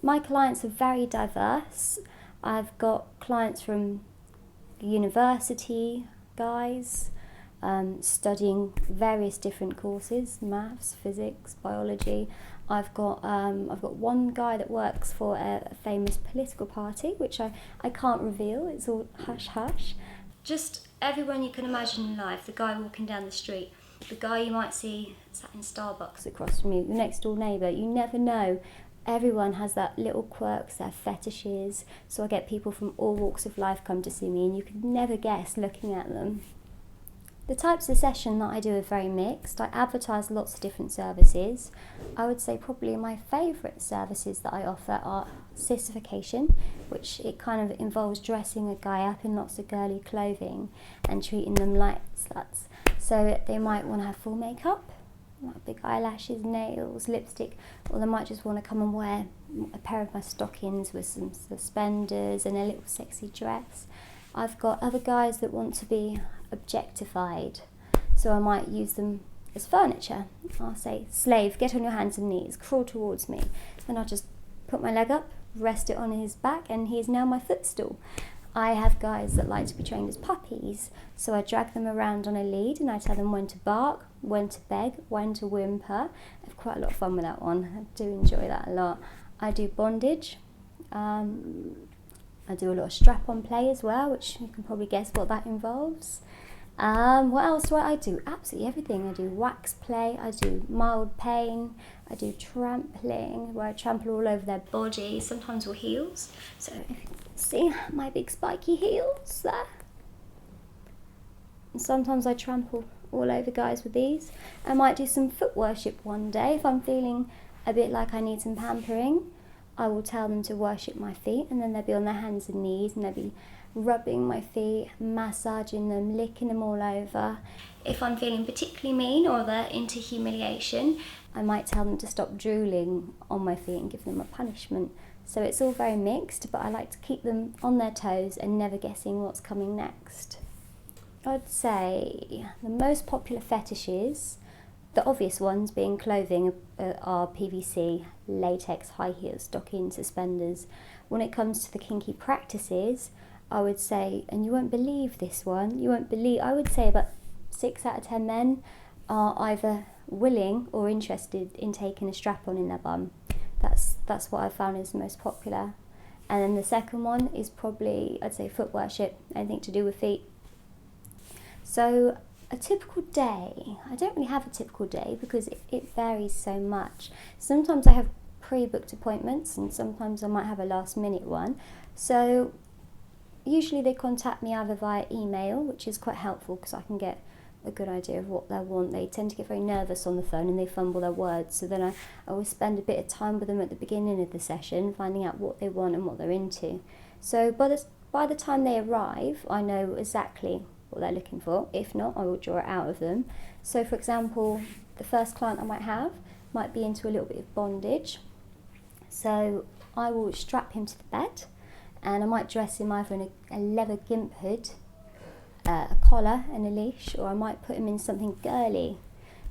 My clients are very diverse. I've got clients from university guys, studying various different courses, maths, physics, biology. I've got one guy that works for a famous political party, which I can't reveal, it's all hush hush. Just everyone you can imagine in life, the guy walking down the street, the guy you might see sat in Starbucks across from you, your next door neighbour, you never know. Everyone has that little quirks, their fetishes, so I get people from all walks of life come to see me and you could never guess looking at them. The types of session that I do are very mixed. I advertise lots of different services. I would say probably my favourite services that I offer are sissification, which it kind of involves dressing a guy up in lots of girly clothing and treating them like sluts. So they might want to have full makeup, like big eyelashes, nails, lipstick, or they might just want to come and wear a pair of my stockings with some suspenders and a little sexy dress. I've got other guys that want to be objectified, so I might use them as furniture. I'll say, slave, get on your hands and knees, crawl towards me. Then I'll just put my leg up, rest it on his back, and he is now my footstool. I have guys that like to be trained as puppies, so I drag them around on a lead and I tell them when to bark, when to beg, when to whimper. I have quite a lot of fun with that one. I do enjoy that a lot. I do bondage. I do a lot of strap-on play as well, which you can probably guess what that involves. What else do I do? Absolutely everything. I do wax play, I do mild pain, I do trampling, where I trample all over their body, sometimes with heels. So if you see my big spiky heels there. And sometimes I trample all over guys with these. I might do some foot worship one day if I'm feeling a bit like I need some pampering. I will tell them to worship my feet, and then they'll be on their hands and knees and they'll be rubbing my feet, massaging them, licking them all over. If I'm feeling particularly mean or they're into humiliation, I might tell them to stop drooling on my feet and give them a punishment. So it's all very mixed, but I like to keep them on their toes and never guessing what's coming next. I'd say the most popular fetishes, the obvious ones being clothing, are PVC, latex, high heels, stockings, suspenders. When it comes to the kinky practices, I would say, and you won't believe this one, I would say about 6 out of 10 men are either willing or interested in taking a strap-on in their bum. That's what I found is the most popular. And then the second one is probably, I'd say, foot worship, anything to do with feet. So a typical day, I don't really have a typical day because it varies so much. Sometimes I have pre-booked appointments and sometimes I might have a last minute one. So usually they contact me either via email, which is quite helpful because I can get a good idea of what they want. They tend to get very nervous on the phone and they fumble their words, so then I always spend a bit of time with them at the beginning of the session, finding out what they want and what they're into. So by the time they arrive, I know exactly what they're looking for. If not, I will draw it out of them. So for example, the first client I might have might be into a little bit of bondage, so I will strap him to the bed and I might dress him either in a leather gimp hood, a collar and a leash, or I might put him in something girly.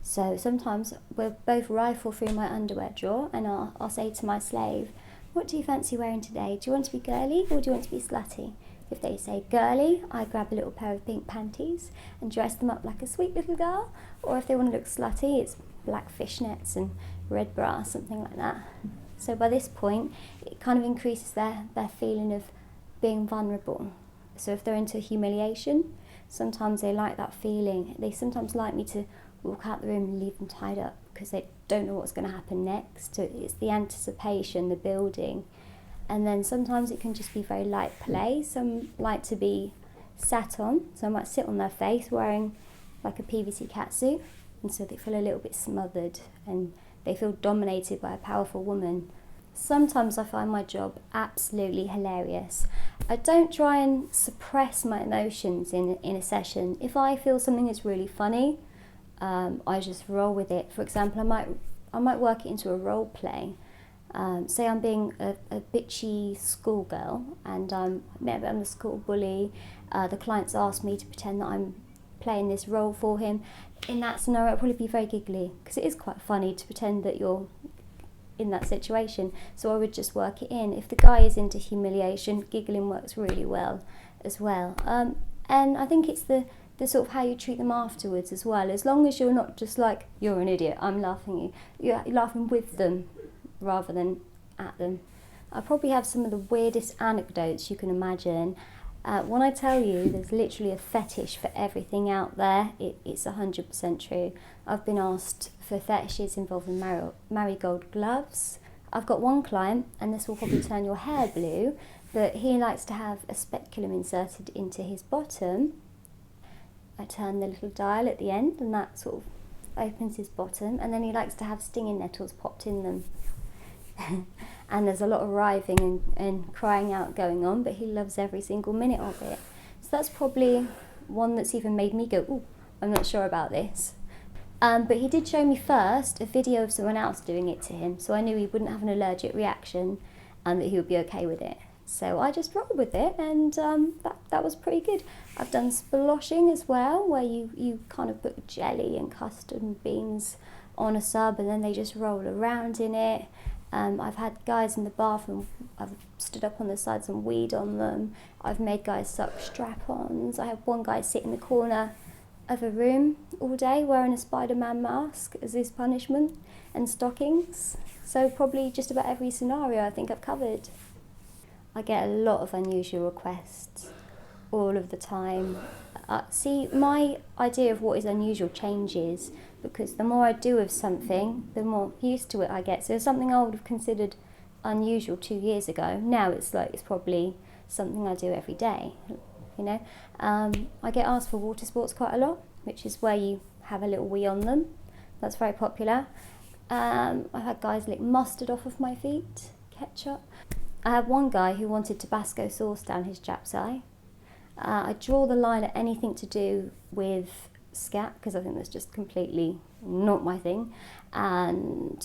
So sometimes we'll both rifle through my underwear drawer and I'll say to my slave, what do you fancy wearing today? Do you want to be girly or do you want to be slutty? If they say girly, I grab a little pair of pink panties and dress them up like a sweet little girl. Or if they want to look slutty, it's black fishnets and red bra, something like that. So by this point, it kind of increases their feeling of being vulnerable. So if they're into humiliation, sometimes they like that feeling. They sometimes like me to walk out the room and leave them tied up because they don't know what's going to happen next. So it's the anticipation, the building. And then sometimes it can just be very light play. Some like to be sat on, so I might sit on their face wearing like a PVC catsuit, and so they feel a little bit smothered and they feel dominated by a powerful woman. Sometimes I find my job absolutely hilarious. I don't try and suppress my emotions in a session. If I feel something is really funny, I just roll with it. For example, I might work it into a role play. Say I'm being a bitchy schoolgirl and maybe I'm the school bully. The client's asked me to pretend that I'm playing this role for him. In that scenario, I'll probably be very giggly because it is quite funny to pretend that you're in that situation. So I would just work it in. If the guy is into humiliation, giggling works really well as well. And I think it's the sort of how you treat them afterwards as well. As long as you're not just like, you're an idiot, I'm laughing at you. You're laughing with them rather than at them. I probably have some of the weirdest anecdotes you can imagine. When I tell you there's literally a fetish for everything out there, it's 100% true. I've been asked for fetishes involving marigold gloves. I've got one client, and this will probably turn your hair blue, but he likes to have a speculum inserted into his bottom. I turn the little dial at the end and that sort of opens his bottom, and then he likes to have stinging nettles popped in them. And there's a lot of writhing and crying out going on, but he loves every single minute of it. So that's probably one that's even made me go, ooh, I'm not sure about this. But he did show me first a video of someone else doing it to him, so I knew he wouldn't have an allergic reaction and that he would be okay with it. So I just rolled with it, and that was pretty good. I've done sploshing as well, where you kind of put jelly and custard and beans on a sub and then they just roll around in it. I've had guys in the bathroom, I've stood up on the sides and weed on them. I've made guys suck strap-ons. I had one guy sit in the corner of a room all day wearing a Spider-Man mask as his punishment and stockings. So probably just about every scenario I think I've covered. I get a lot of unusual requests all of the time. See, my idea of what is unusual changes, because the more I do of something, the more used to it I get. So something I would have considered unusual 2 years ago, now it's probably something I do every day, you know. I get asked for water sports quite a lot, which is where you have a little wee on them. That's very popular. I've had guys lick mustard off of my feet, ketchup. I had one guy who wanted Tabasco sauce down his Jap's eye. I draw the line at anything to do with scat, because I think that's just completely not my thing, and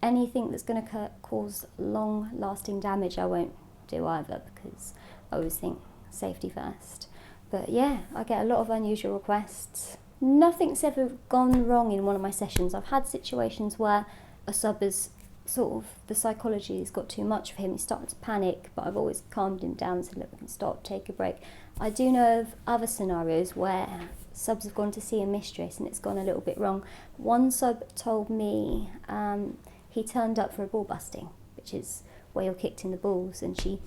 anything that's going to cause long-lasting damage I won't do either, because I always think safety first. But yeah, I get a lot of unusual requests. Nothing's ever gone wrong in one of my sessions. I've had situations where a sub has sort of, the psychology has got too much for him, he's starting to panic, but I've always calmed him down and said, look, we can stop, take a break. I do know of other scenarios where subs have gone to see a mistress and it's gone a little bit wrong. One sub told me he turned up for a ball busting, which is where you're kicked in the balls, and she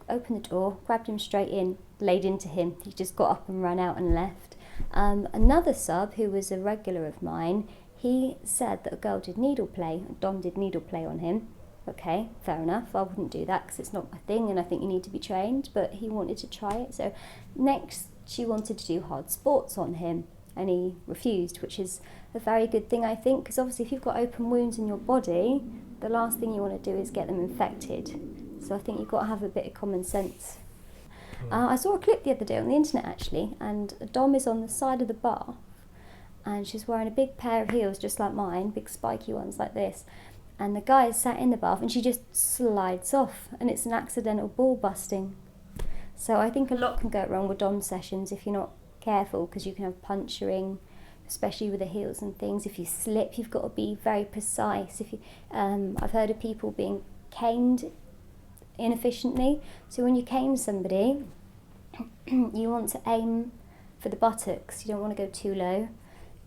opened the door, grabbed him straight in, laid into him. He just got up and ran out and left. Another sub, who was a regular of mine, he said that a girl did needle play, Dom did needle play on him. Okay, fair enough, I wouldn't do that because it's not my thing and I think you need to be trained, but he wanted to try it. So next she wanted to do hard sports on him and he refused, which is a very good thing, I think, because obviously if you've got open wounds in your body, the last thing you want to do is get them infected. So I think you've got to have a bit of common sense. I saw a clip the other day on the internet actually, and Dom is on the side of the bath and she's wearing a big pair of heels just like mine, big spiky ones like this, and the guy is sat in the bath and she just slides off and it's an accidental ball busting. So I think a lot can go wrong with Dom sessions if you're not careful, because you can have puncturing, especially with the heels and things. If you slip, you've got to be very precise. If you, I've heard of people being caned inefficiently. So when you cane somebody, you want to aim for the buttocks. You don't want to go too low.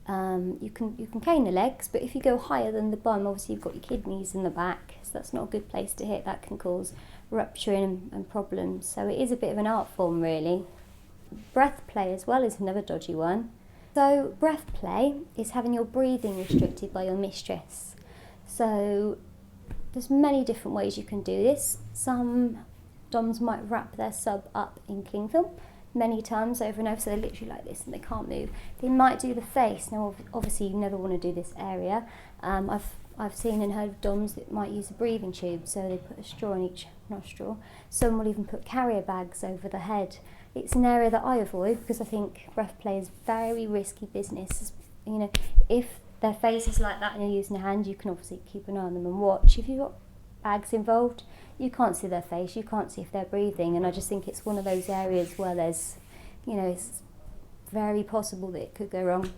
You can cane the legs, but if you go higher than the bum, obviously you've got your kidneys in the back, so that's not a good place to hit. That can cause rupturing and problems. So it is a bit of an art form, really. Breath play as well is another dodgy one. So breath play is having your breathing restricted by your mistress. So there's many different ways you can do this. Some doms might wrap their sub up in cling film many times over and over, so they're literally like this and they can't move. They might do the face. Now obviously you never want to do this area. I've seen and heard of doms that might use a breathing tube, so they put a straw in each nostril. Some will even put carrier bags over the head. It's an area that I avoid because I think breath play is very risky business. You know, if their face is like that and you're using a hand, you can obviously keep an eye on them and watch. If you've got bags involved, you can't see their face, you can't see if they're breathing, and I just think it's one of those areas where there's, you know, it's very possible that it could go wrong.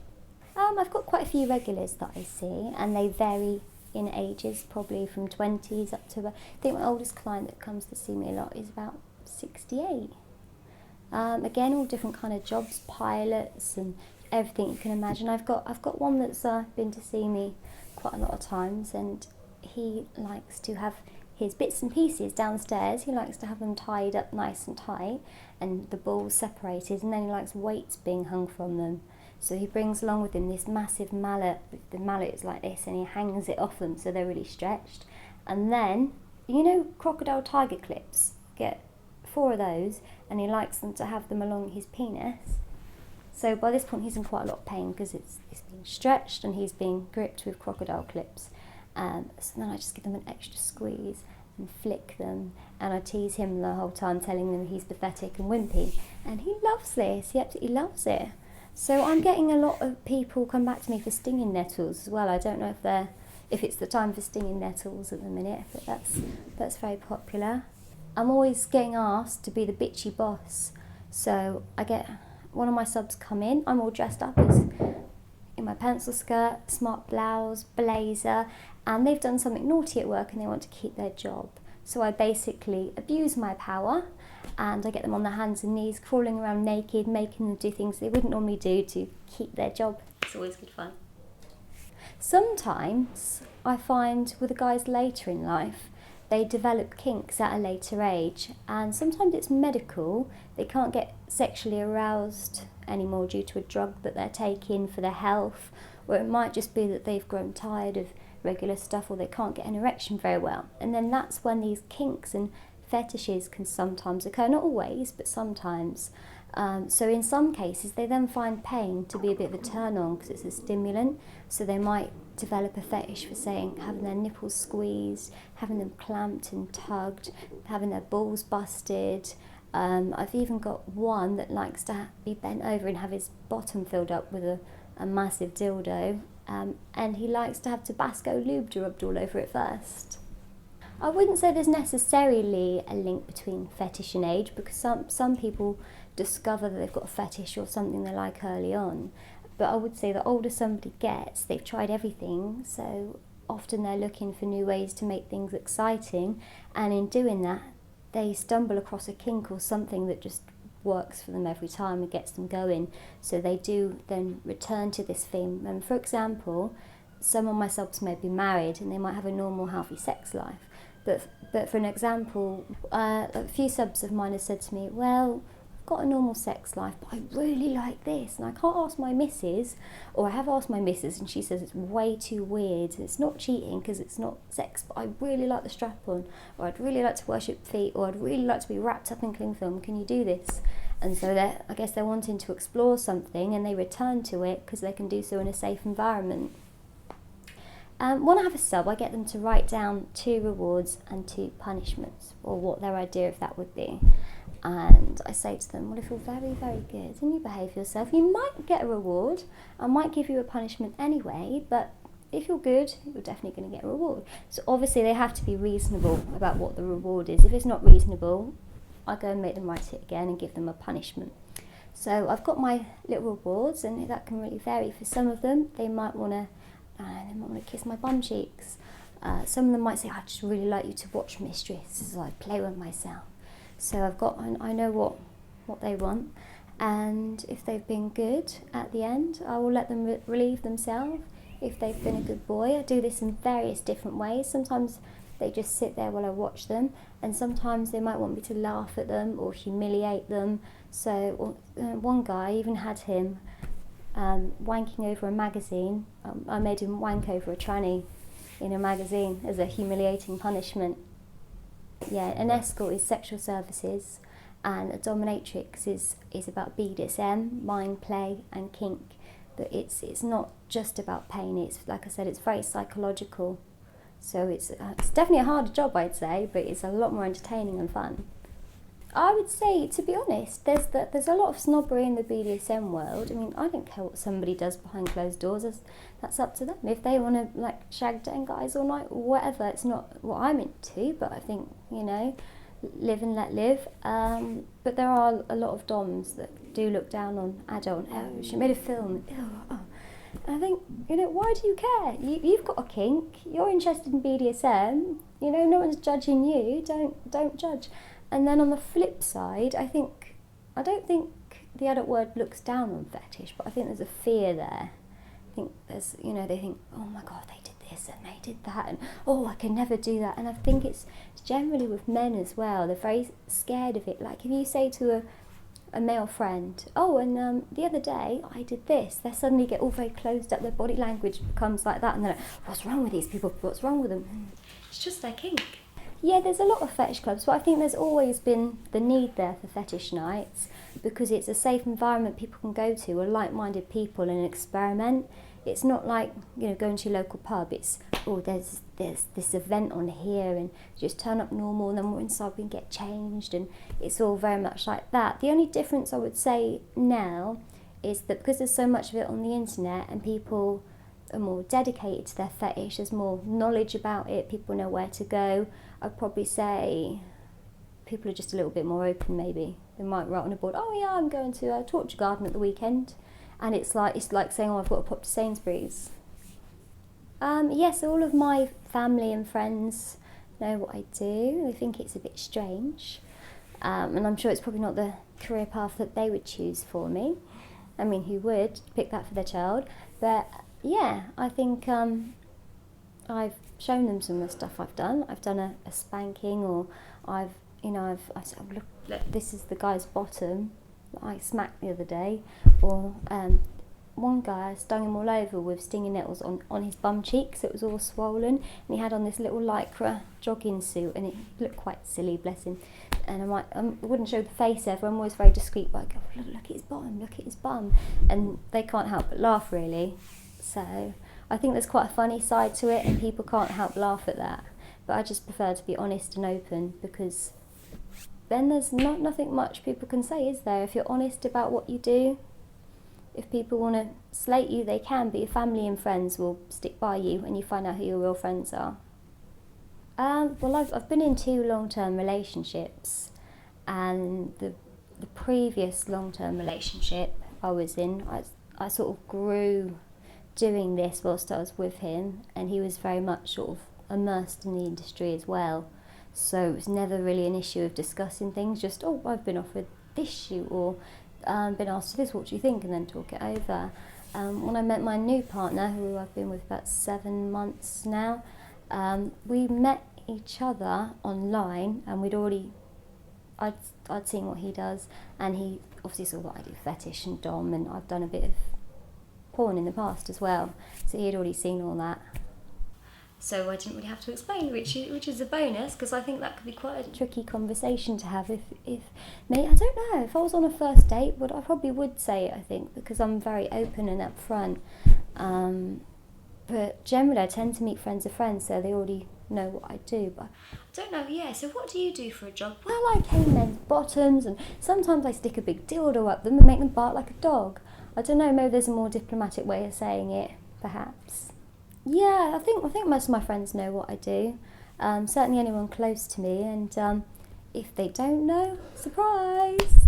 I've got quite a few regulars that I see, and they vary in ages, probably from 20s up to, I think my oldest client that comes to see me a lot is about 68. Again, all different kind of jobs, pilots and everything you can imagine. I've got one that's been to see me quite a lot of times, and he likes to have his bits and pieces downstairs. He likes to have them tied up nice and tight and the balls separated, and then he likes weights being hung from them. So he brings along with him this massive mallet. The mallet is like this, and he hangs it off them so they're really stretched. And then, you know, crocodile tiger clips, get 4 of those, and he likes them to have them along his penis. So by this point he's in quite a lot of pain because it's being stretched and he's being gripped with crocodile clips. So then I just give them an extra squeeze and flick them, and I tease him the whole time, telling them he's pathetic and wimpy, and he loves this. He absolutely loves it. So I'm getting a lot of people come back to me for stinging nettles as well. I don't know if it's the time for stinging nettles at the minute, but that's very popular. I'm always getting asked to be the bitchy boss. So I get one of my subs come in, I'm all dressed up as in my pencil skirt, smart blouse, blazer, and they've done something naughty at work and they want to keep their job. So I basically abuse my power, and I get them on their hands and knees, crawling around naked, making them do things they wouldn't normally do to keep their job. It's always good fun. Sometimes I find with the guys later in life, they develop kinks at a later age, and sometimes it's medical. They can't get sexually aroused anymore due to a drug that they're taking for their health, or it might just be that they've grown tired of regular stuff, or they can't get an erection very well. And then that's when these kinks and fetishes can sometimes occur, not always, but sometimes. So in some cases they then find pain to be a bit of a turn on because it's a stimulant, so they might develop a fetish for, saying, having their nipples squeezed, having them clamped and tugged, having their balls busted. I've even got one that likes to be bent over and have his bottom filled up with a massive dildo, and he likes to have Tabasco lube rubbed all over it first. I wouldn't say there's necessarily a link between fetish and age, because some people discover that they've got a fetish or something they like early on. But I would say the older somebody gets, they've tried everything, so often they're looking for new ways to make things exciting, and in doing that they stumble across a kink or something that just works for them every time and gets them going. So they do then return to this theme. And for example, some of my subs may be married and they might have a normal healthy sex life, but for an example, a few subs of mine have said to me, well, I've got a normal sex life, but I really like this, and I can't ask my missus, or I have asked my missus and she says it's way too weird. It's not cheating because it's not sex, but I really like the strap on, or I'd really like to worship feet, or I'd really like to be wrapped up in cling film. Can you do this? And so I guess they're wanting to explore something, and they return to it because they can do so in a safe environment. When I have a sub, I get them to write down 2 rewards and 2 punishments, or what their idea of that would be. And I say to them, well, if you're very, very good and you behave yourself, you might get a reward. I might give you a punishment anyway, but if you're good, you're definitely going to get a reward. So obviously they have to be reasonable about what the reward is. If it's not reasonable, I go and make them write it again and give them a punishment. So I've got my little rewards, and that can really vary. For some of them, they might want to kiss my bum cheeks. Some of them might say, I just really like you to watch Mistress as I play with myself. So I know what they want, and if they've been good at the end, I will let them relieve themselves. If they've been a good boy, I do this in various different ways. Sometimes they just sit there while I watch them, and sometimes they might want me to laugh at them or humiliate them. So one guy, I even had him wanking over a magazine. I made him wank over a tranny in a magazine as a humiliating punishment. Yeah, an escort is sexual services, and a dominatrix is about BDSM, mind play and kink. But it's not just about pain. It's, like I said, it's very psychological. So it's definitely a harder job, I'd say, but it's a lot more entertaining and fun. I would say, to be honest, there's a lot of snobbery in the BDSM world. I mean, I don't care what somebody does behind closed doors. That's up to them. If they want to shag 10 guys all night, whatever, it's not what I'm into. But I think, live and let live. But there are a lot of doms that do look down on adult. Oh, she made a film. I think, why do you care? You've got a kink, you're interested in BDSM, no one's judging you, don't judge. And then on the flip side, I don't think the adult world looks down on fetish, but I think there's a fear there. I think there's, they think, oh my God, they did this and they did that, and oh, I can never do that. And I think it's generally with men as well, they're very scared of it. Like if you say to a male friend, oh, and the other day I did this, they suddenly get all very closed up, their body language becomes like that, and they're like, what's wrong with these people, what's wrong with them? And it's just their kink. Yeah, there's a lot of fetish clubs, but I think there's always been the need there for fetish nights because it's a safe environment people can go to, or like-minded people, and experiment. It's not like, going to your local pub. It's, oh, there's this event on here, and just turn up normal, and then we're inside, we can get changed, and it's all very much like that. The only difference I would say now is that because there's so much of it on the internet and people are more dedicated to their fetish, there's more knowledge about it, people know where to go. I'd probably say people are just a little bit more open maybe. They might write on a board, oh yeah, I'm going to a torture garden at the weekend. And it's like saying, oh, I've got to pop to Sainsbury's. Yes, all of my family and friends know what I do. They think it's a bit strange. And I'm sure it's probably not the career path that they would choose for me. I mean, who would pick that for their child? But yeah, I think I've shown them some of the stuff I've done. I've done a spanking, or I've said, oh, look, this is the guy's bottom that I smacked the other day. Or one guy, I stung him all over with stinging nettles on his bum cheeks. It was all swollen, and he had on this little lycra jogging suit, and it looked quite silly, bless him. And I wouldn't show the face ever. I'm always very discreet, but I go, look at his bottom, look at his bum, and they can't help but laugh, really. So I think there's quite a funny side to it, and people can't help laugh at that. But I just prefer to be honest and open, because then there's nothing much people can say, is there? If you're honest about what you do, if people want to slate you, they can, but your family and friends will stick by you, and you find out who your real friends are. Well, I've been in 2 long-term relationships, and the previous long-term relationship I was in, I sort of grew doing this whilst I was with him, and he was very much sort of immersed in the industry as well. So it was never really an issue of discussing things, just, oh, I've been offered this shoot, or been asked this, what do you think, and then talk it over. When I met my new partner, who I've been with about 7 months now, we met each other online, and I'd seen what he does, and he obviously saw that I do fetish and dom, and I've done a bit of porn in the past as well, so he had already seen all that. So I didn't really have to explain, which is a bonus, because I think that could be quite a tricky conversation to have if me, I don't know, if I was on a first date, I probably would say it, I think, because I'm very open and upfront. But generally I tend to meet friends of friends, so they already know what I do. But I don't know, yeah, so what do you do for a job? Well, I cane men's bottoms, and sometimes I stick a big dildo up them and make them bark like a dog. I don't know, maybe there's a more diplomatic way of saying it, perhaps. Yeah, I think most of my friends know what I do. Certainly anyone close to me, and if they don't know, surprise!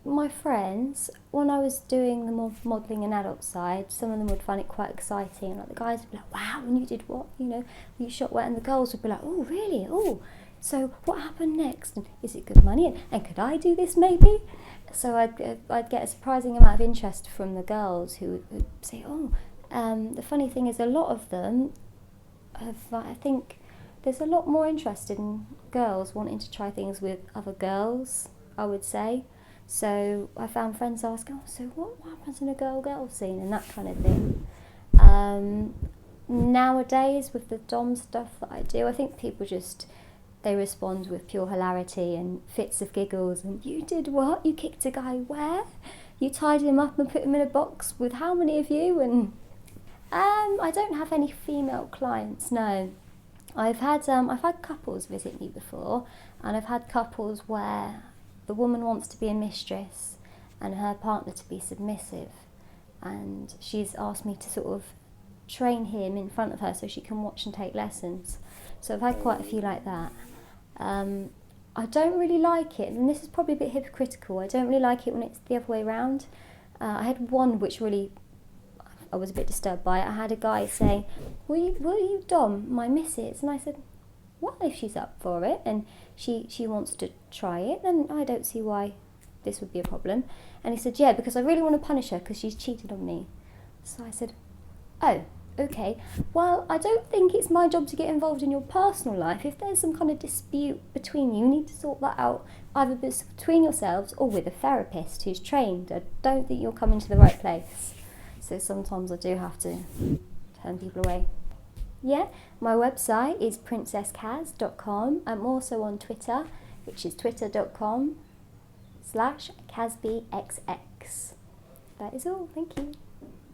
My friends, when I was doing the more modelling and adult side, some of them would find it quite exciting. Like the guys would be like, wow, and you did what? You shot wet, and the girls would be like, oh, really? Oh, so what happened next? And is it good money? And could I do this maybe? So I'd get a surprising amount of interest from the girls who would say, oh. The funny thing is, a lot of them I think there's a lot more interest in girls wanting to try things with other girls, I would say. So I found friends asking, oh, so what happens in a girl scene, and that kind of thing. Nowadays, with the dom stuff that I do, I think people they respond with pure hilarity and fits of giggles, and you did what? You kicked a guy where? You tied him up and put him in a box with how many of you? And I don't have any female clients, no. I've had couples visit me before, and I've had couples where the woman wants to be a mistress and her partner to be submissive, and she's asked me to sort of train him in front of her so she can watch and take lessons. So I've had quite a few like that. I don't really like it, and this is probably a bit hypocritical, I don't really like it when it's the other way around. I had one which really I was a bit disturbed by it. I had a guy saying, will you dom my missus? And I said, well, if she's up for it and she wants to try it, then I don't see why this would be a problem. And he said, yeah, because I really want to punish her because she's cheated on me. So I said, oh, okay. Well, I don't think it's my job to get involved in your personal life. If there's some kind of dispute between you, you need to sort that out either between yourselves or with a therapist who's trained. I don't think you're coming to the right place. So sometimes I do have to turn people away. Yeah, my website is princesskaz.com. I'm also on Twitter, which is twitter.com/KazBXX. That is all. Thank you.